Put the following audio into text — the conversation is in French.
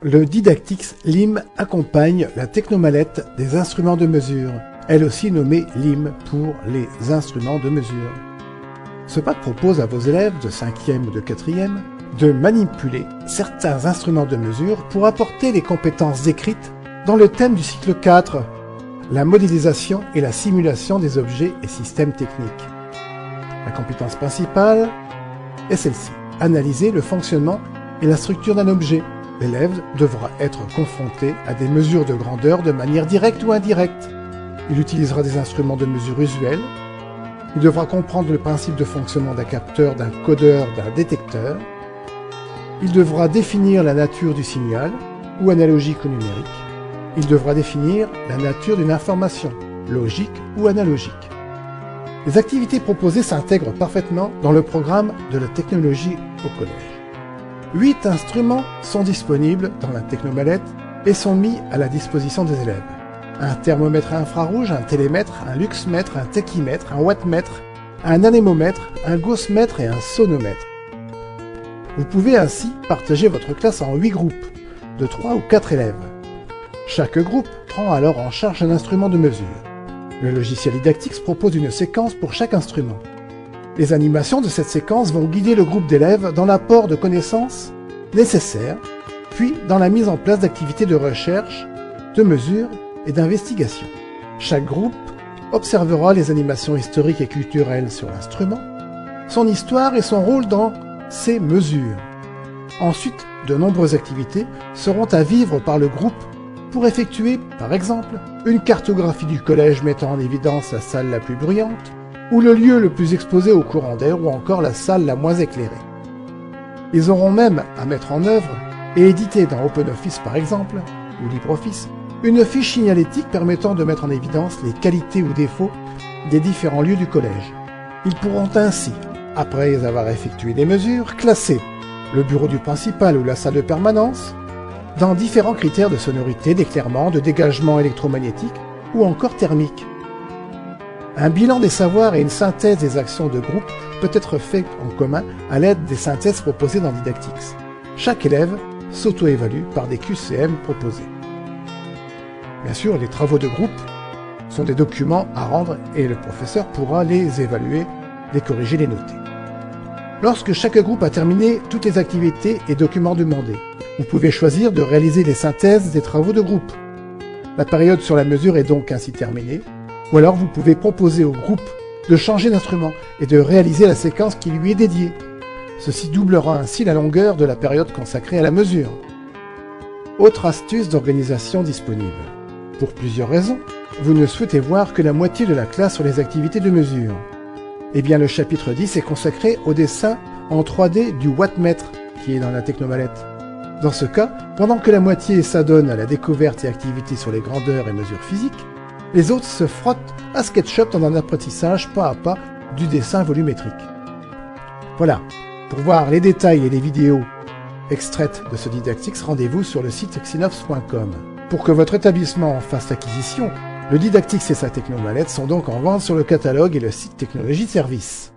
Le Didactix LIM accompagne la technomallette des instruments de mesure, elle aussi nommée LIM pour les instruments de mesure. Ce pack propose à vos élèves de 5e ou de 4e de manipuler certains instruments de mesure pour apporter les compétences décrites dans le thème du cycle 4, la modélisation et la simulation des objets et systèmes techniques. La compétence principale est celle-ci, analyser le fonctionnement et la structure d'un objet. L'élève devra être confronté à des mesures de grandeur de manière directe ou indirecte. Il utilisera des instruments de mesure usuels. Il devra comprendre le principe de fonctionnement d'un capteur, d'un codeur, d'un détecteur. Il devra définir la nature du signal, ou analogique ou numérique. Il devra définir la nature d'une information, logique ou analogique. Les activités proposées s'intègrent parfaitement dans le programme de la technologie au collège. 8 instruments sont disponibles dans la technomallette et sont mis à la disposition des élèves. Un thermomètre infrarouge, un télémètre, un luxmètre, un tachymètre, un wattmètre, un anémomètre, un gaussmètre et un sonomètre. Vous pouvez ainsi partager votre classe en 8 groupes, de 3 ou 4 élèves. Chaque groupe prend alors en charge un instrument de mesure. Le logiciel Didactix propose une séquence pour chaque instrument. Les animations de cette séquence vont guider le groupe d'élèves dans l'apport de connaissances nécessaires, puis dans la mise en place d'activités de recherche, de mesure et d'investigation. Chaque groupe observera les animations historiques et culturelles sur l'instrument, son histoire et son rôle dans ces mesures. Ensuite, de nombreuses activités seront à vivre par le groupe pour effectuer, par exemple, une cartographie du collège mettant en évidence la salle la plus bruyante, ou le lieu le plus exposé au courant d'air, ou encore la salle la moins éclairée. Ils auront même à mettre en œuvre et éditer dans OpenOffice par exemple, ou LibreOffice, une fiche signalétique permettant de mettre en évidence les qualités ou défauts des différents lieux du collège. Ils pourront ainsi, après avoir effectué des mesures, classer le bureau du principal ou la salle de permanence dans différents critères de sonorité, d'éclairement, de dégagement électromagnétique ou encore thermique. Un bilan des savoirs et une synthèse des actions de groupe peut être fait en commun à l'aide des synthèses proposées dans Didactix. Chaque élève s'auto-évalue par des QCM proposés. Bien sûr, les travaux de groupe sont des documents à rendre et le professeur pourra les évaluer, les corriger, les noter. Lorsque chaque groupe a terminé toutes les activités et documents demandés, vous pouvez choisir de réaliser les synthèses des travaux de groupe. La période sur la mesure est donc ainsi terminée. Ou alors vous pouvez proposer au groupe de changer d'instrument et de réaliser la séquence qui lui est dédiée. Ceci doublera ainsi la longueur de la période consacrée à la mesure. Autre astuce d'organisation disponible. Pour plusieurs raisons, vous ne souhaitez voir que la moitié de la classe sur les activités de mesure. Eh bien le chapitre 10 est consacré au dessin en 3D du wattmètre qui est dans la technomallette. Dans ce cas, pendant que la moitié s'adonne à la découverte et activité sur les grandeurs et mesures physiques, les autres se frottent à SketchUp dans un apprentissage pas à pas du dessin volumétrique. Voilà, pour voir les détails et les vidéos extraites de ce Didactix, rendez-vous sur le site xinops.com. Pour que votre établissement en fasse l'acquisition, le Didactix et sa technomallette sont donc en vente sur le catalogue et le site Technologie Service.